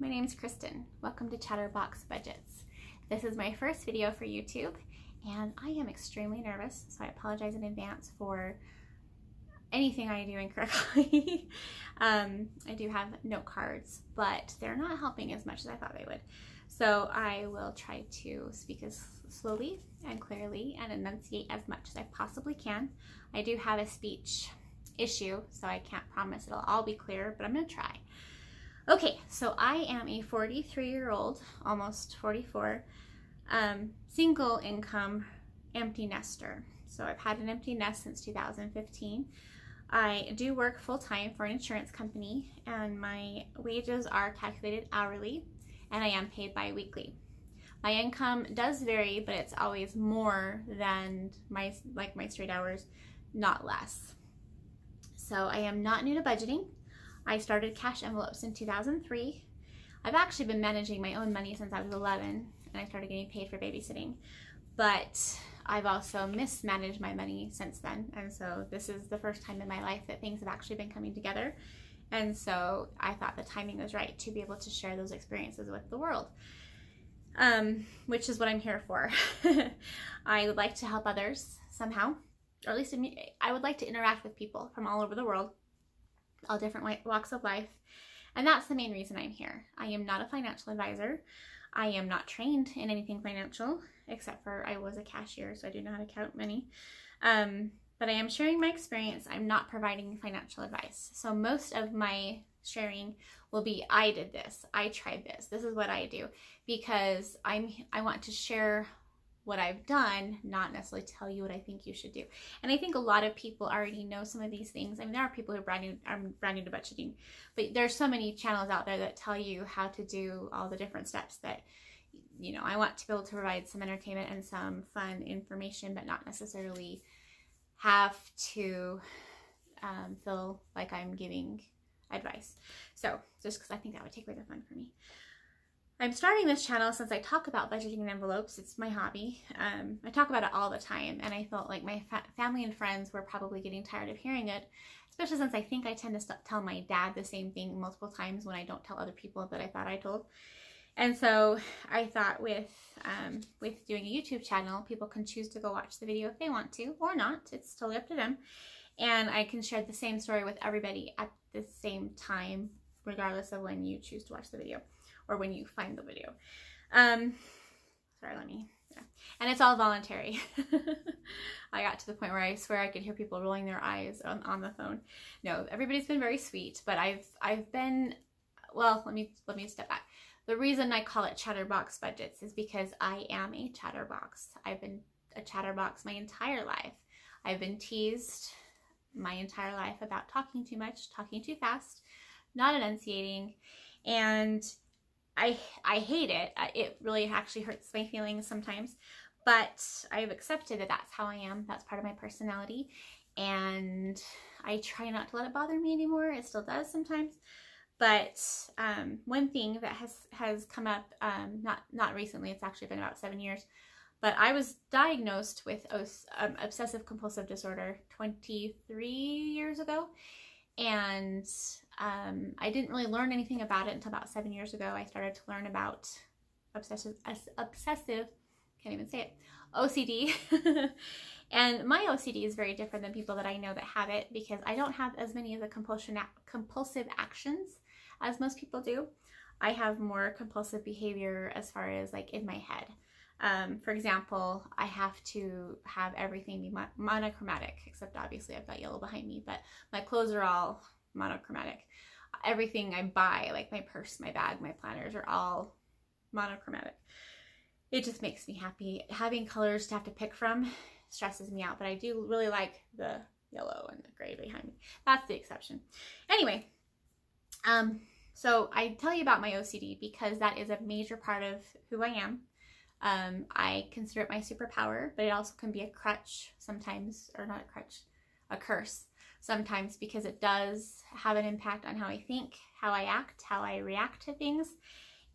my name is Kristen. Welcome to Chatterbox Budgets. This is my first video for YouTube and I am extremely nervous, so I apologize in advance for anything I do incorrectly. I do have note cards, but they're not helping as much as I thought they would. So I will try to speak as slowly and clearly and enunciate as much as I possibly can. I do have a speech issue, so I can't promise it'll all be clear, but I'm gonna try. Okay, so I am a 43-year-old, almost 44, single income empty nester. So I've had an empty nest since 2015. I do work full-time for an insurance company and my wages are calculated hourly and I am paid bi-weekly. My income does vary, but it's always more than my straight hours, not less. So I am not new to budgeting. I started cash envelopes in 2003. I've actually been managing my own money since I was 11 and I started getting paid for babysitting. But I've also mismanaged my money since then. And so this is the first time in my life that things have actually been coming together. And so I thought the timing was right to be able to share those experiences with the world, which is what I'm here for. I would like to help others somehow, or at least I would like to interact with people from all over the world, all different walks of life. And that's the main reason I'm here. I am not a financial advisor. I am not trained in anything financial, except for I was a cashier, so I do know how to count money. But I am sharing my experience. I'm not providing financial advice. So most of my sharing will be, I did this, I tried this, this is what I do, because I want to share what I've done, not necessarily tell you what I think you should do. And I think a lot of people already know some of these things. I mean, there are people who are brand new to budgeting, but there's so many channels out there that tell you how to do all the different steps that, you know, I want to be able to provide some entertainment and some fun information, but not necessarily have to feel like I'm giving advice. So just because I think that would take away the fun for me. I'm starting this channel since I talk about budgeting and envelopes. It's my hobby. I talk about it all the time, and I felt like my family and friends were probably getting tired of hearing it, especially since I think I tend to tell my dad the same thing multiple times when I don't tell other people that I thought I told. And so I thought with doing a YouTube channel, people can choose to go watch the video if they want to, or not. It's totally up to them. And I can share the same story with everybody at the same time, regardless of when you choose to watch the video or when you find the video. And it's all voluntary. I got to the point where I swear I could hear people rolling their eyes on the phone. No, everybody's been very sweet, but I've been, well, let me step back. The reason I call it Chatterbox Budgets is because I am a chatterbox. I've been a chatterbox my entire life. I've been teased my entire life about talking too much, talking too fast, not enunciating, and I hate it. It really actually hurts my feelings sometimes, but I've accepted that that's how I am. That's part of my personality, and I try not to let it bother me anymore. It still does sometimes. But one thing that has come up, not recently, it's actually been about 7 years, but I was diagnosed with obsessive compulsive disorder 23 years ago, and I didn't really learn anything about it until about 7 years ago. I started to learn about obsessive, can't even say it, OCD. And my OCD is very different than people that I know that have it, because I don't have as many of the compulsive actions as most people do. I have more compulsive behavior as far as like in my head. For example, I have to have everything be monochromatic, except obviously I've got yellow behind me, but my clothes are all monochromatic. Everything I buy, like my purse, my bag, my planners, are all monochromatic. It just makes me happy. Having colors to have to pick from stresses me out, but I do really like the yellow and the gray behind me. That's the exception. Anyway, so I tell you about my OCD because that is a major part of who I am. I consider it my superpower, but it also can be a crutch sometimes, or not a crutch, a curse sometimes, because it does have an impact on how I think, how I act, how I react to things.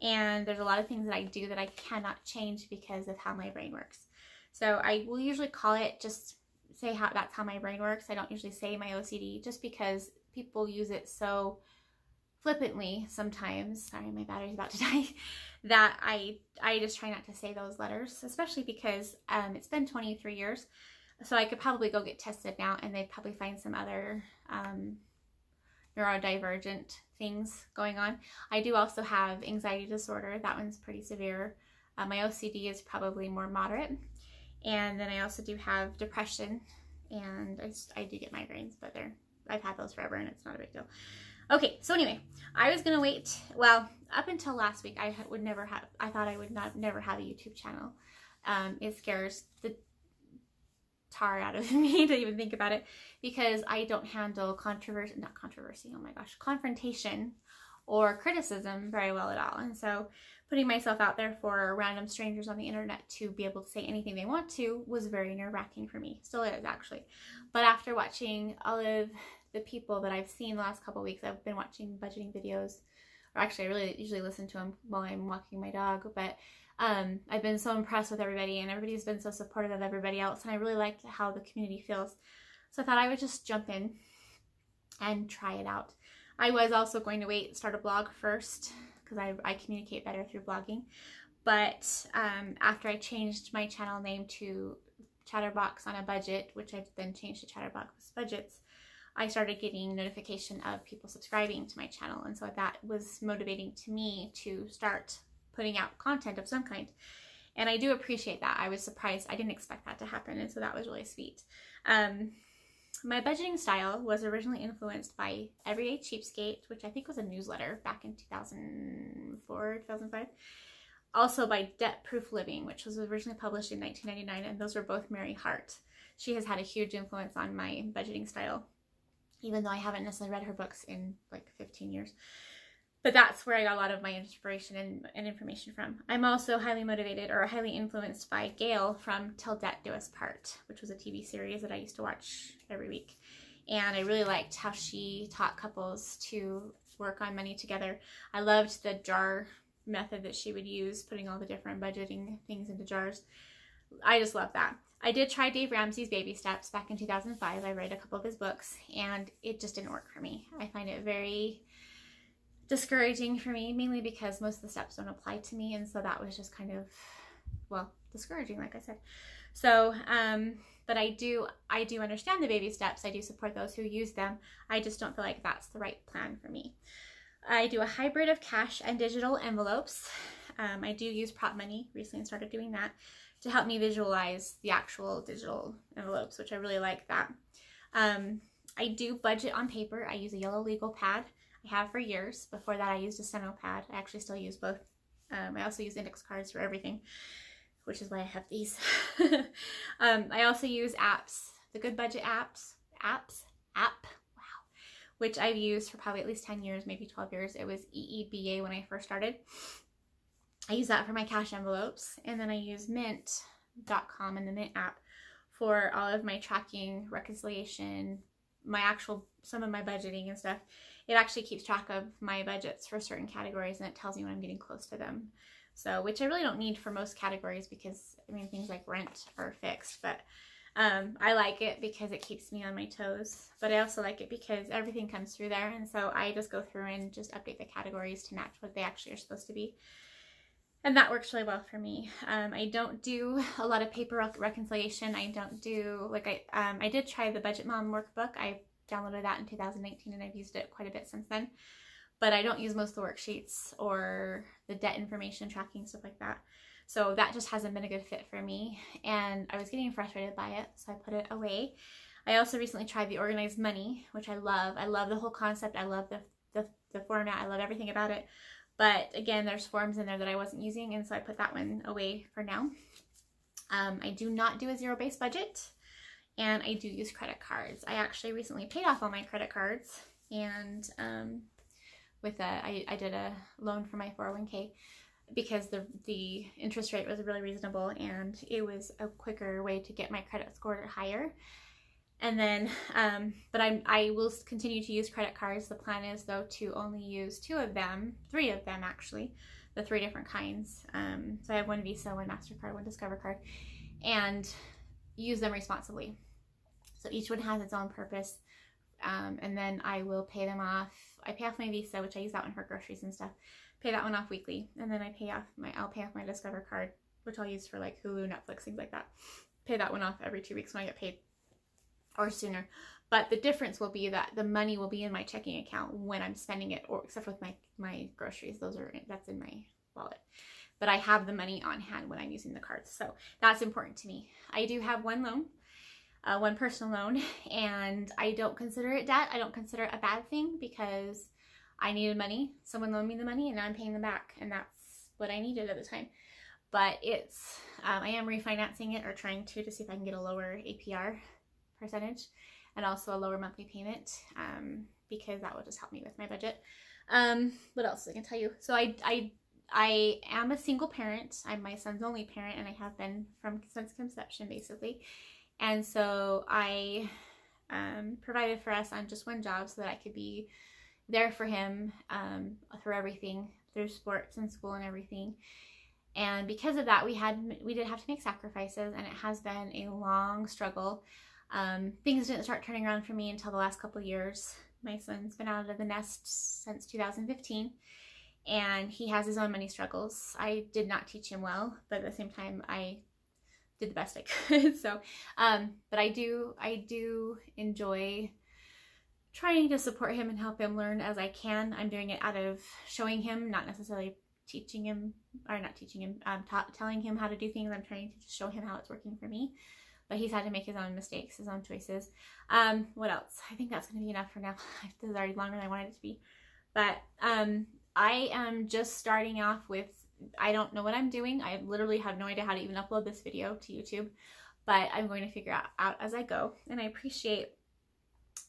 And there's a lot of things that I do that I cannot change because of how my brain works. So I will usually call it, just say that's how my brain works. I don't usually say my OCD, just because people use it so flippantly sometimes, sorry, my battery's about to die, that I just try not to say those letters, especially because it's been 23 years. So I could probably go get tested now and they'd probably find some other neurodivergent things going on. I do also have anxiety disorder. That one's pretty severe. My OCD is probably more moderate. And then I also do have depression, and I do get migraines, but I've had those forever and it's not a big deal. Okay, so anyway, I was gonna wait. Well, up until last week, I thought I would never have a YouTube channel. It scares the tar out of me to even think about it, because I don't handle confrontation or criticism very well at all. And so putting myself out there for random strangers on the internet to be able to say anything they want to was very nerve-wracking for me. Still is, actually. But after watching all of the people that I've seen the last couple of weeks, I've been watching budgeting videos, or actually I really usually listen to them while I'm walking my dog, but I've been so impressed with everybody, and everybody's been so supportive of everybody else, and I really like how the community feels. So I thought I would just jump in and try it out. I was also going to start a blog first, because I communicate better through blogging. But after I changed my channel name to Chatterbox on a Budget, which I've then changed to Chatterbox Budgets, I started getting notification of people subscribing to my channel. And so that was motivating to me to start putting out content of some kind. And I do appreciate that. I was surprised. I didn't expect that to happen. And so that was really sweet. My budgeting style was originally influenced by Everyday Cheapskate, which I think was a newsletter back in 2004, 2005. Also by Debt Proof Living, which was originally published in 1999, and those were both Mary Hart. She has had a huge influence on my budgeting style, even though I haven't necessarily read her books in like 15 years. But that's where I got a lot of my inspiration and information from. I'm also highly motivated or highly influenced by Gail from Till Debt Do Us Part, which was a TV series that I used to watch every week. And I really liked how she taught couples to work on money together. I loved the jar method that she would use, putting all the different budgeting things into jars. I just love that. I did try Dave Ramsey's Baby Steps back in 2005. I read a couple of his books, and it just didn't work for me. I find it very discouraging for me, mainly because most of the steps don't apply to me, and so that was just kind of, well, discouraging, like I said. So, but I do understand the baby steps. I do support those who use them. I just don't feel like that's the right plan for me. I do a hybrid of cash and digital envelopes. I do use prop money recently and started doing that to help me visualize the actual digital envelopes, which I really like that. I do budget on paper. I use a yellow legal pad. I have for years. Before that, I used a steno pad. I actually still use both. I also use index cards for everything, which is why I have these. I also use apps, the Good Budget app, wow, which I've used for probably at least 10 years, maybe 12 years. It was EEBA when I first started. I use that for my cash envelopes, and then I use mint.com and the Mint app for all of my tracking, reconciliation, some of my budgeting and stuff. It actually keeps track of my budgets for certain categories, and it tells me when I'm getting close to them. So, which I really don't need for most categories because, I mean, things like rent are fixed, but I like it because it keeps me on my toes. But I also like it because everything comes through there, and so I just go through and just update the categories to match what they actually are supposed to be. And that works really well for me. I don't do a lot of paper reconciliation. I don't do, like, I did try the Budget Mom workbook. I downloaded that in 2019, and I've used it quite a bit since then. But I don't use most of the worksheets or the debt information tracking, stuff like that. So that just hasn't been a good fit for me. And I was getting frustrated by it, so I put it away. I also recently tried the Organized Money, which I love. I love the whole concept. I love the format. I love everything about it. But again, there's forms in there that I wasn't using, and so I put that one away for now. I do not do a zero-based budget, and I do use credit cards. I actually recently paid off all my credit cards, and I did a loan for my 401k because the interest rate was really reasonable, and it was a quicker way to get my credit score higher. And then, but I will continue to use credit cards. The plan is, though, to only use three of them actually, the 3 different kinds. So I have one Visa, one MasterCard, one Discover card, and use them responsibly. So each one has its own purpose. and then I will pay them off. I pay off my Visa, which I use that one for groceries and stuff. Pay that one off weekly, and then I'll pay off my Discover card, which I'll use for like Hulu, Netflix, things like that. Pay that one off every 2 weeks when I get paid, or sooner. But the difference will be that the money will be in my checking account when I'm spending it, or except with my groceries, that's in my wallet. But I have the money on hand when I'm using the cards, so that's important to me. I do have one loan, one personal loan, and I don't consider it debt. I don't consider it a bad thing because I needed money. Someone loaned me the money, and now I'm paying them back, and that's what I needed at the time. But it's I am refinancing it, or trying to see if I can get a lower APR percentage and also a lower monthly payment, because that will just help me with my budget. What else I can tell you? So I am a single parent. I'm my son's only parent, and I have been since conception, basically. And so I provided for us on just one job so that I could be there for him through everything, through sports and school and everything. And because of that, we did have to make sacrifices, and it has been a long struggle. Things didn't start turning around for me until the last couple of years. My son's been out of the nest since 2015, and he has his own money struggles. I did not teach him well, but at the same time, I did the best I could. So, but I do enjoy trying to support him and help him learn as I can. I'm doing it out of showing him, not necessarily teaching him, or not teaching him, telling him how to do things. I'm trying to just show him how it's working for me. But he's had to make his own mistakes, his own choices. What else? I think that's going to be enough for now. This is already longer than I wanted it to be. But I am just starting off with, I don't know what I'm doing. I literally have no idea how to even upload this video to YouTube. But I'm going to figure out as I go. And I appreciate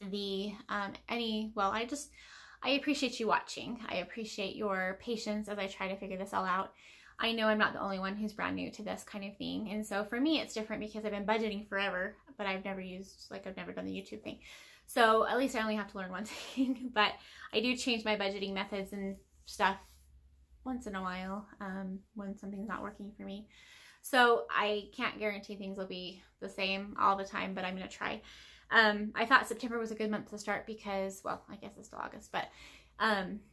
the, I appreciate you watching. I appreciate your patience as I try to figure this all out. I know I'm not the only one who's brand new to this kind of thing. And so for me, it's different because I've been budgeting forever, but I've never done the YouTube thing. So at least I only have to learn one thing, but I do change my budgeting methods and stuff once in a while when something's not working for me. So I can't guarantee things will be the same all the time, but I'm going to try. I thought September was a good month to start because, well, I guess it's still August, but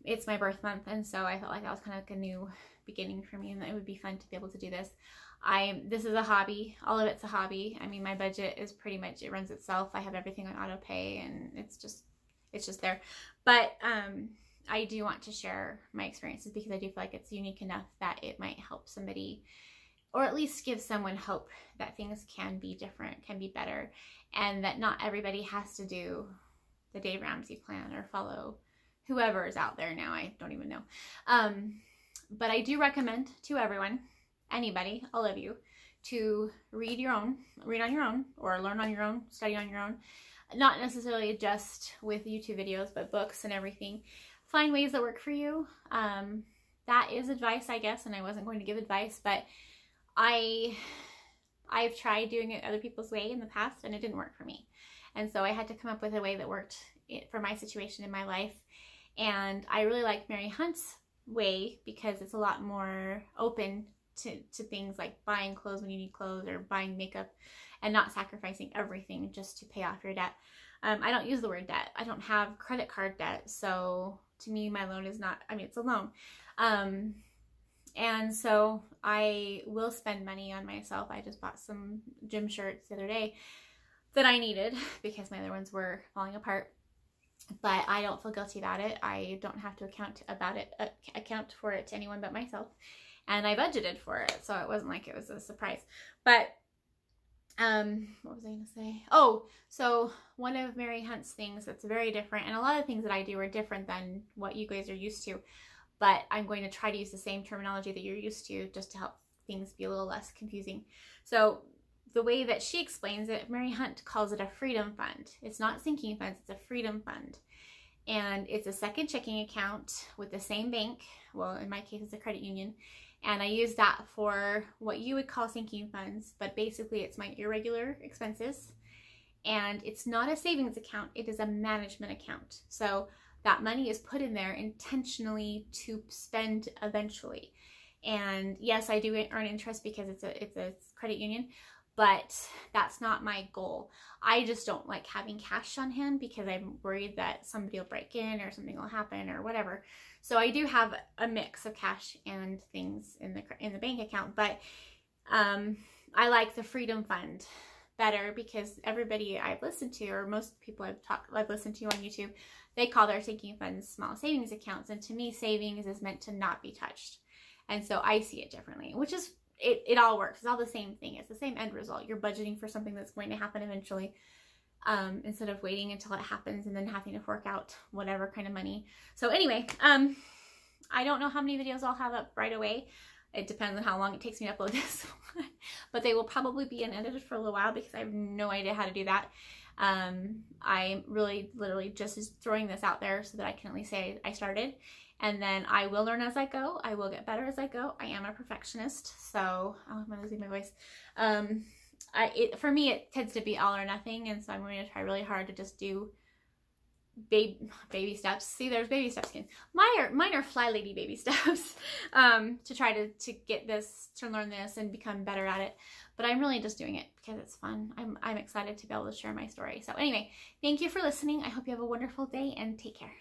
it's my birth month. And so I felt like that was kind of like a new beginning for me, and it would be fun to be able to do this. This is a hobby. All of it's a hobby. I mean, my budget is pretty much, it runs itself. I have everything on auto pay, and it's just there. But I do want to share my experiences because I do feel like it's unique enough that it might help somebody, or at least give someone hope that things can be different, can be better, and that not everybody has to do the Dave Ramsey plan or follow whoever is out there now. I don't even know. But I do recommend to everyone, anybody, all of you, to read on your own, or learn on your own, study on your own. Not necessarily just with YouTube videos, but books and everything. Find ways that work for you. That is advice, I guess, and I wasn't going to give advice, but I've tried doing it other people's way in the past, and it didn't work for me. And so I had to come up with a way that worked for my situation in my life. And I really like Mary Hunt's way because it's a lot more open to things like buying clothes when you need clothes, or buying makeup, and not sacrificing everything just to pay off your debt. I don't use the word debt. I don't have credit card debt, so to me my loan is not, I mean, it's a loan. And so I will spend money on myself. I just bought some gym shirts the other day that I needed because my other ones were falling apart. But I don't feel guilty about it. I don't have to account for it to anyone but myself. And I budgeted for it, so it wasn't like it was a surprise. But what was I going to say? Oh, so one of Mary Hunt's things that's very different, and a lot of things that I do are different than what you guys are used to, but I'm going to try to use the same terminology that you're used to just to help things be a little less confusing. So the way that she explains it, Mary Hunt calls it a freedom fund. It's not sinking funds, it's a freedom fund. And it's a second checking account with the same bank. Well, in my case, it's a credit union. And I use that for what you would call sinking funds, but basically it's my irregular expenses. And it's not a savings account, it is a management account. So that money is put in there intentionally to spend eventually. And yes, I do earn interest because it's a credit union, but that's not my goal. I just don't like having cash on hand because I'm worried that somebody will break in or something will happen or whatever. So I do have a mix of cash and things in the bank account, but I like the Freedom Fund better because everybody I've listened to, or most people I've listened to on YouTube, they call their sinking funds small savings accounts. And to me, savings is meant to not be touched. And so I see it differently, which is, it all works. It's all the same thing. It's the same end result. You're budgeting for something that's going to happen eventually, instead of waiting until it happens and then having to fork out whatever kind of money. So anyway, I don't know how many videos I'll have up right away. It depends on how long it takes me to upload this one. But they will probably be unedited for a little while because I have no idea how to do that. I'm really literally just throwing this out there so that I can at least say I started. And then I will learn as I go. I will get better as I go. I am a perfectionist, so I'm losing my voice. For me, it tends to be all or nothing, and so I'm going to try really hard to just do baby steps. See, there's baby steps again. Mine are fly lady baby steps, to try to get this, to learn this and become better at it. But I'm really just doing it because it's fun. I'm excited to be able to share my story. So anyway, thank you for listening. I hope you have a wonderful day and take care.